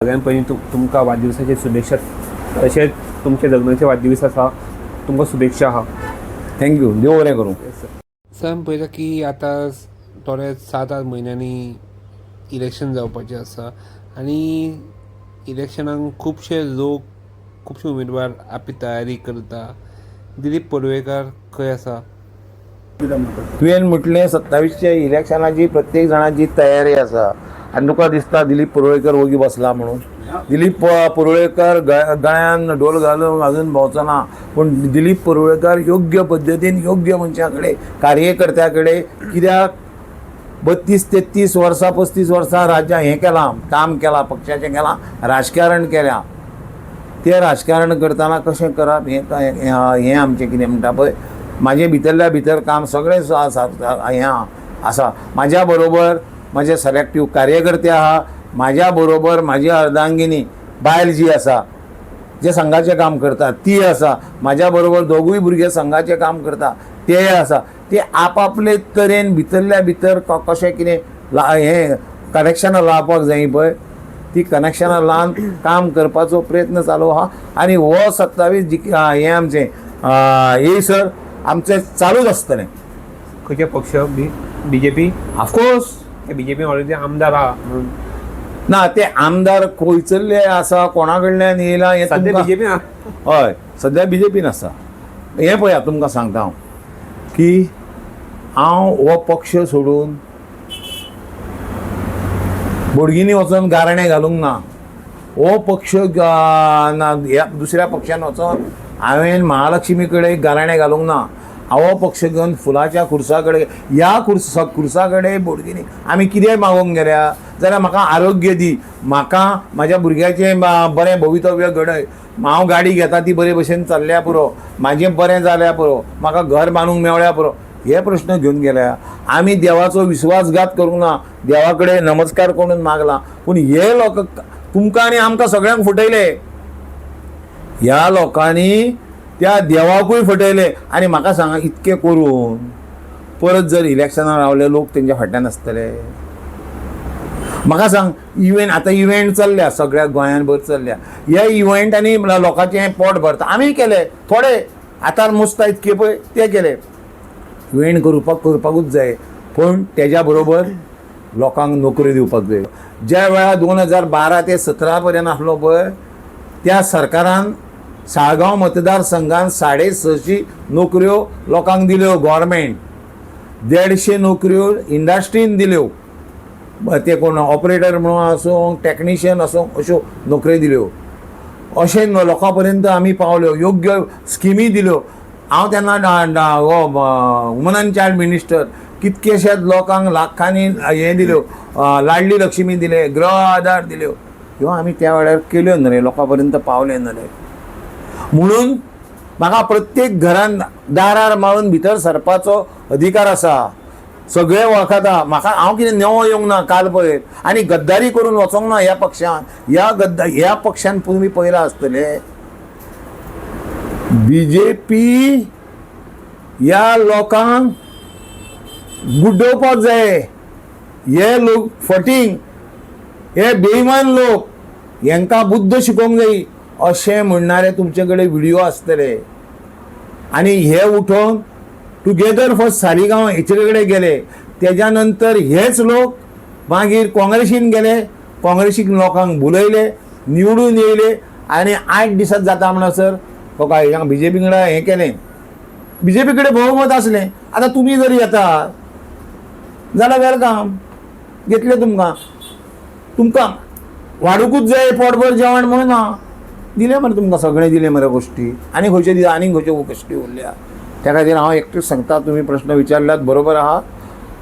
सगळ्यां पयलीं तुमकां वाडदिवसाचे शुभेच्छा, तशेंच तुमचे जल्माचे वाडदिवस आसा, तुमकां शुभेच्छा आहा. थँक्यू. देव बरें करूं. सर पळयता की आतां थोडे 7-8 म्हयन्यांनी इलेक्शन जावपाचें आसा आनी इलेक्शनाक खुबशे लोक, खुबशे उमेदवार आपली तयारी करता. दिलीप पडवळकर खंय आसा? तुवें म्हटलें 27च्या इलेक्शनाची प्रत्येक जाणाची तयारी आसा आनी तुका दिसता दिलीप पडवळकर वगी बसला म्हणून. दिलीप पडवळकर गळ्यान ढोल घालून अजून भोंवचना, पूण दिलीप पडवळकर योग्य पद्दतीन योग्य मनशा कडेन, कार्यकर्त्या कडेन, कित्याक 32-33 वर्सां 35 वर्सां राज्या हें केलां, काम केलां, पक्षाचें केलां, राजकारण केल्या. तें राजकारण करतना कशें करप हें आमचें कितें म्हणटा पळय, म्हाजें भितरल्या भितर काम सगळें हें आसा. म्हाज्या बरोबर म्हाजे सलेक्टीव कार्यकर्ते आहा, म्हाज्या बरोबर म्हाजी अर्धांगिनी बायल जी आसा, जे संघाचें काम करता ती आसा, म्हाज्या बरोबर दोगूय भुरगे संघाचें काम करता ते आसा. ते आपआपले तरेन भितरल्या भितर कशें कितें हें कनेक्शनां लावपाक जाय पळय, ती कनेक्शनां लावन काम करपाचो प्रयत्न चालू आहा. आनी हो 27 हें आमचें येयसर आमचें चालूच आसतलें. खंयचे पक्ष? BJP? ऑफकोर्स. BJP ऑलरेडी आमदार आहा म्हणून. ना, ते आमदार खंयसरले आसा, कोणा कडल्यान येयला हें सद्या तुमकां. BJP आहा. हय, सद्या BJPन आसा. हें पळया, तुमकां सांगता हांव की हांव हो पक्ष सोडून बोडगिनी वचोन गाराणें घालूंक ना. हो पक्ष ह्या दुसऱ्या पक्षान वचोन हांवें महालक्ष्मी कडेन गाराणें घालूंक ना. हो पक्ष घेवन फुलाच्या खुर्सा कडेन, ह्या खुर्सा कडेन बोडगिनी आमी कितें मागोंक गेल्या जाल्यार म्हाका आरोग्य दी, म्हाका म्हाज्या भुरग्याचें बरें भवितव्य घडय, हांव गाडी घेता ती बरे भशेन चल्ल्या पुरो, म्हाजें बरें जाल्या पुरो, म्हाका घर बांदूंक मेवळ्या पुरो, हे प्रश्न घेवन गेल्या. आमी देवाचो विश्वासघात करूंक ना, देवा कडेन नमस्कार करून मागला. पूण हे लोक तुमकां आनी आमकां सगळ्यांक फटयले. ह्या लोकांनी त्या देवाकूय फटयले. आनी म्हाका सांगा, इतकें करून परत जर इलेक्शनाक रावले लोक तेंच्या फाटल्यान आसतले? म्हाका सांग, आतां इव्हेंट चल्ल्या, सगळ्या गोंयान भर चल्ल्या. ह्या इव्हेंटांनी लोकांचें पोट भरता. आमी केले थोडे, आतां मुस्ता इतके पळय ते केले. इव्हेंट करपाकूच जाय, पूण तेज्या बरोबर लोकांक नोकरी दिवपाक जाय. ज्या वेळार 2012 ते 17 पर्यंत आसलो पळय, त्या सरकारान साळगांव मतदारसंघान 650 नोकऱ्यो लोकांक दिल्यो. गव्हर्मेंट 150 नोकऱ्यो इंडस्ट्रीन दिल्यो. ते कोण ऑपरेटर म्हणून आसूं, टेक्निशियन आसूं, अश्यो नोकऱ्यो दिल्यो. अशें लोकां पर्यंत आमी पावल्यो, योग्य स्किमी दिल्यो. हांव तेन्ना वुमन एंड चायल्ड मिनिस्टर, कितकेशेच लोकांक लाखांनी हें दिल्यो, लाडली लक्ष्मी दिले, गृह आधार दिल्यो. ह्यो आमी त्या वेळार केल्यो न्हय रे, लोकां पर्यंत पावले न्हय. म्हणून म्हाका प्रत्येक घरान दारार मारून भितर सरपाचो अधिकार आसा. सगळे वळखता म्हाका. हांव कितें नेवो येवंक ना काल पळय, आनी गद्दारी करून वचोंक ना ह्या पक्षान. ह्या पक्षान तुमी पळयलां आसतले, BJP ह्या लोकांक बुड्डोवपाक जाय. हे लोक फटींग, हे बेईमान लोक, हांकां बुद्ध शिकोवंक जाय अशें म्हणणारे तुमचे कडेन व्हिडिओ आसतले. आनी हे उठोवन टुगेदर फॉर सालिगांव हेचे कडेन गेले. तेज्या नंतर हेच लोक मागीर काँग्रेसीन गेले, काँग्रेसीक लोकांक बुलयले, निवडून येयले, आनी 8 दिसात जाता म्हणसर हांगा BJP कडेन हें केलें. BJP कडेन भोवमत आसलें. आतां तुमी जर येता जाल्यार वेलकम, घेतले तुमकां वाडूकूच जाय पोटभर जेवण म्हणून ना दिलें मरे, तुमकां सगळें दिलें मरे गोश्टी. आनी खंयचे दिता, आनीक खंयच्यो गोश्टी उरल्या. त्या खातीर हांव एकटेच सांगता, तुमी प्रश्न विचारल्यात बरोबर आहा.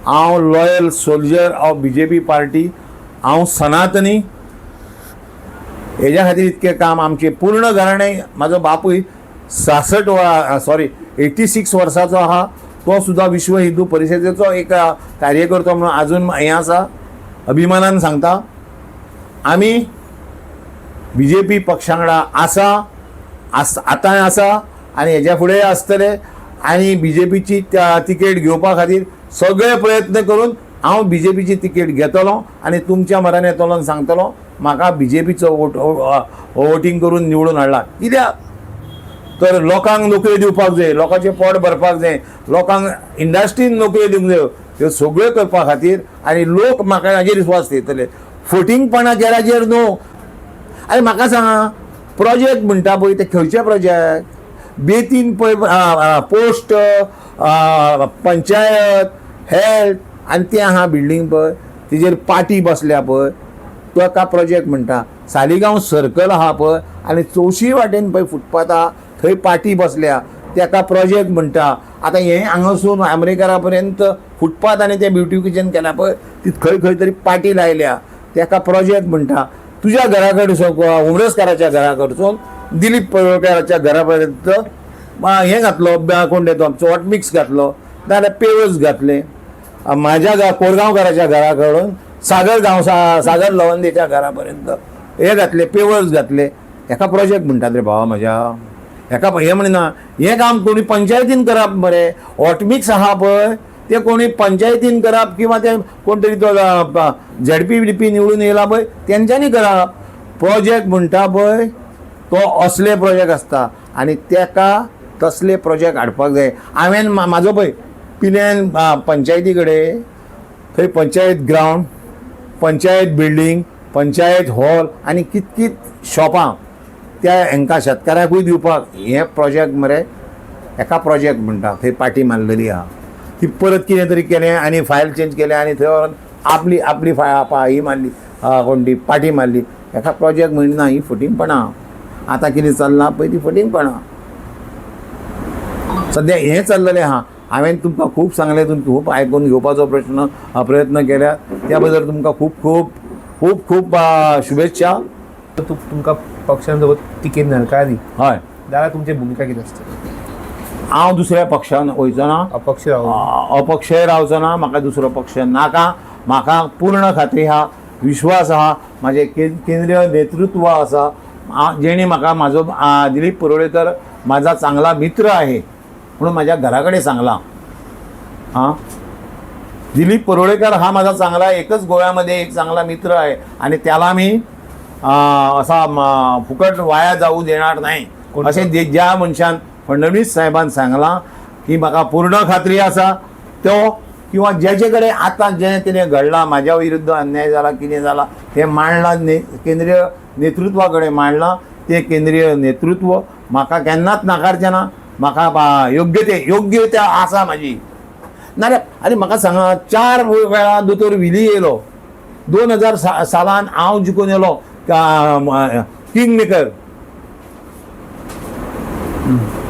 हांव loyal soldier of BJP party. हांव सनातनी. हेज्या खातीर इतकें काम आमचें पूर्ण घराणें. म्हाजो बापूय 86 वर्साचो आहा. तो सुद्धा विश्व हिंदू परिशदेचो एक कार्यकर्तो म्हणून अजून हें आसा. अभिमानान सांगता, आमी BJP पक्षा वांगडा आतांय आसा आनी हेज्या फुडेंय आसतले. आनी BJPची तिकेट घेवपा खातीर सगळे प्रयत्न करून हांव BJPची तिकेट घेतलो आनी तुमच्या मरान येतलो आनी सांगतलो म्हाका BJPचो वोटींग करून निवडून हाडला. कित्याक तर लोकांक नोकऱ्यो दिवपाक जाय, लोकांचें पोट भरपाक जाय, लोकांक इंडस्ट्रीन नोकऱ्यो दिवंक जाय, ह्यो सगळ्यो करपा खातीर. आनी लोक म्हाका हाजेर विश्वास दवरतले. फटींगपणा केल्याचेर न्हू. आनी म्हाका सांगा, प्रोजेक्ट म्हणटा पळय ते खंयचे प्रोजेक्ट? बेतीन पळय पोस्ट, पंचायत, हेल्थ आनी तें आहा बिल्डींग पळय, तेजेर पाटी बसल्या पळय, तो एका प्रोजेक्ट म्हणटा. सालिगांव सर्कल आहा पळय आनी चवशी वाटेन पळय फुटपाथ आहा, थंय पाटी बसल्या, तेका प्रोजेक्ट म्हणटा. आतां हें हांगासून आमरेकरा पर्यंत फुटपाथ आनी तें ब्युटिफिकेशन केलां पळय, ती खंय खंय तरी पाटी लायल्या, तेका प्रोजेक्ट म्हणटा. तुज्या घरा कडसून उमरसकाराच्या घरा कडसून दिलीप पळवळकराच्या घरा पर्यंत हें घातलो, कोण तें आमचो हॉट मिक्स घातलो, नाजाल्यार पेवर्स घातले. म्हाज्या कोरगांवकाराच्या घरा कडून सागर लवंदेच्या घरा पर्यंत हे घातले, पेवर्स घातले. हेका प्रोजेक्ट म्हणटात रे भावा म्हाज्या. हेका हें म्हणना हें काम कोणी पंचायतीन करप मरे. हॉट मिक्स आहा पळय ते कोणी पंचायतीन करप किंवा ते कोण तरी तो ZP निवडून येयला पळय तेंच्यांनी करप. प्रोजेक्ट म्हणटा पळय तो असले प्रोजेक्ट आसता आनी तेका तसले प्रोजेक्ट हाडपाक जाय. हांवें म्हाजो पळय पिल्यान पंचायती कडेन थंय panchayat ground, panchayat building, panchayat hall आनी कित शॉपां त्या हांकां शेतकारांकूय दिवपाक हे प्रोजेक्ट मरे एका प्रोजेक्ट म्हणटा. थंय पाटी मारलेली आहा, ती परत कितें तरी केलें आनी फायल चेंज केलें आनी थंय व्हरून आपली ही मारली, कोण ती पाटी मारली. एका प्रोजेक्ट म्हणना ही फटींगपणां. आतां कितें चल्लां पळय ती फटींगपणां. सद्या हें चल्लेलें आहा. हांवें तुमकां खूब सांगलें, तुमी खूब आयकून घेवपाचो प्रयत्न केल्या, त्या बद्दल तुमकां खूब खूब खूब खूब शुभेच्छा. तुमकां पक्षान जर तिकेट नाकारली हय जाल्यार तुमची भुमिका कितें आसतली? हांव दुसऱ्या पक्षान वयचो ना, अपक्ष रावून अपक्षय रावचो ना. म्हाका दुसरो पक्ष नाका. म्हाका पूर्ण खात्री आहा, विश्वास आहा, म्हाजें केंद्रीय नेतृत्व आसा, जेणी म्हाका म्हाजो दिलीप परोळेकर माझा चांगला मित्र आहे म्हणून माझ्या घराकडे सांगला. दिलीप परोळेकर हा माझा चांगला एकच गोव्यामध्ये एक चांगला मित्र आहे आणि त्याला मी असा फुकट वाया जाऊ देणार नाही असे ज्या मनशान फडणवीस साहेबान सांगला की म्हाका पूर्ण खात्री आसा तो किंवा ज्याचे कडे आता जे तिने घडला माझ्या विरुद्ध अन्याय झाला किती झाला ते मांडला केंद्रीय नेतृत्वाकडे मांडला. ते केंद्रीय नेतृत्व म्हाका केन्नाच नाकारचें ना. म्हाका योग्यता आसा माझी. नारे आरे म्हाका सांगा 4 वेळा दोतोर विली येयलो. 2000 सालान हांव जिखून येयलो किंग मेकर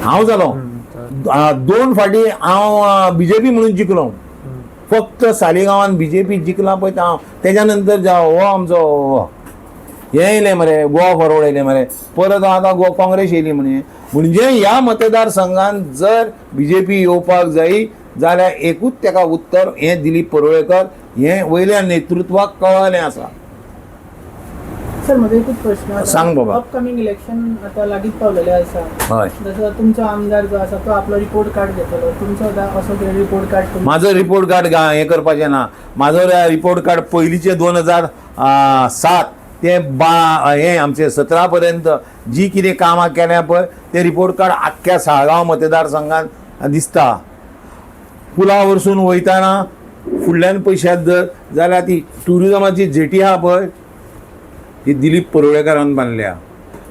हांव जालो. 2 फाटी हांव BJP म्हणून जिखलो. फक्त सालिगांवान BJP जिखला पळय तेज्या नंतर हो आमचो हे येयले मरे गोवा फॉरवर्ड येयले मरे. परत आतां गोवा काँग्रेस येयली म्हणजे ह्या मतदारसंघात जर BJP येवपाक जायी जाल्यार एकूच तेका उत्तर हे दिलीप परोळेकर हे वयल्या नेतृत्वाक कळलें आसा. सर म्हजो एकूच प्रश्न सांग बाबा. अपकमिंग इलेक्शन आता लागीत पावलेले आसा. हय जसो तुमचो आमदार जो आसा तो आपलो रिपोर्ट कार्ड घेतलो. तुमचो असो रिपोर्ट कार्ड माझो रिपोर्ट कार्ड हें करपाचें ना. माझो रिपोर्ट कार्ड पयलींचे 2007 ते हे आमचे 17 पर्यंत जी कितें कामां केल्या पळय ते रिपोर्ट कार्ड आख्ख्या साळगांव मतदारसंघात दिसता. पुला वरसून वयताना फुडल्यान पयशात जर जाल्यार ती टुरिजमाची जेटी आहा पळय ती दिलीप परोळेकरान बांदल्या.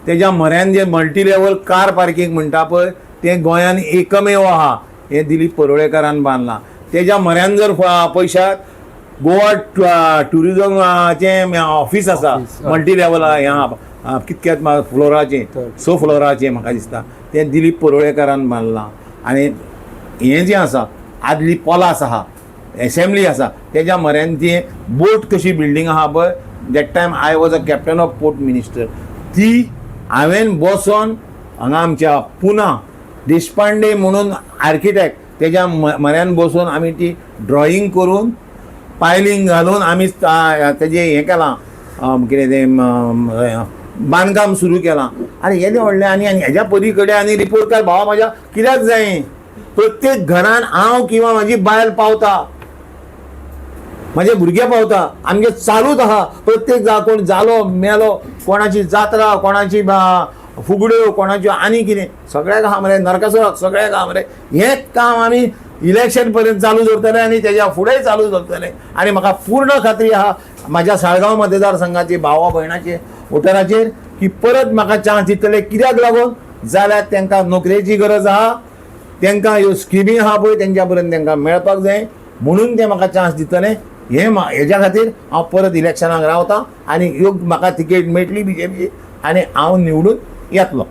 तेज्या म्हऱ्यान जे मल्टी लेवल कार पार्किंग म्हणटा पळय ते गोंयान एकमेव आहा हे दिलीप परोळेकरान बांदलां. तेज्या म्हऱ्यान जर पयशात गोवा टुरिजमाचें ऑफिस आसा मल्टी लेवल ह्या कितक्यात फ्लोराचें 6 फ्लोराचें म्हाका दिसता तें दिलीप परोळेकरान बांदलां. आनी हें जें आसा आदली पॉलास आहा एसेंब्ली आसा तेज्या म्हऱ्यान ती बोट कशी बिल्डींग आहा पळय that time I was a captain of port minister ती हांवें बसोन हांगा आमच्या पुना देशपांडे म्हणून आर्किटेक्ट तेज्या म्हऱ्यान बसून आमी ती ड्रॉईंग करून पायलिंग घालून आमी तेजें हें केलां कितें तें बांदकाम सुरू केलां. आनी येदें व्हडलें आनी हेज्या परी कडेन आनी रिपोर्ट कार्ड भावा म्हाज्या कित्याक जाय. प्रत्येक घरान हांव किंवा म्हाजी बायल पावता म्हजे भुरगे पावता आमगे चालूच आहा प्रत्येक कोण जालो मेलो कोणाची जात्रा कोणाची फुगड्यो कोणाच्यो आनी कितें सगळ्याक आहा मरे नरकासुराक सगळ्याक आहा मरे हेंच काम आमी इलेक्शन पर्यंत चालू दवरतले आनी तेज्या फुडेंय चालू दवरतले आनी म्हाका पूर्ण खात्री आहा म्हाज्या साळगांव मतदारसंघाचे भावा भयणाचे वोटराचेर की परत म्हाका चान्स दितले कित्याक लागून जाल्यार तांकां नोकरेची गरज आहा तांकां ह्यो स्किमी आहा पळय तेंच्या पर्यंत तांकां मेळपाक जाय म्हणून ते म्हाका चान्स दितले हेज्या खातीर हांव परत इलेक्शनाक रावतां आनी योग म्हाका तिकेट मेळटली BJP आनी हांव निवडून येतलो.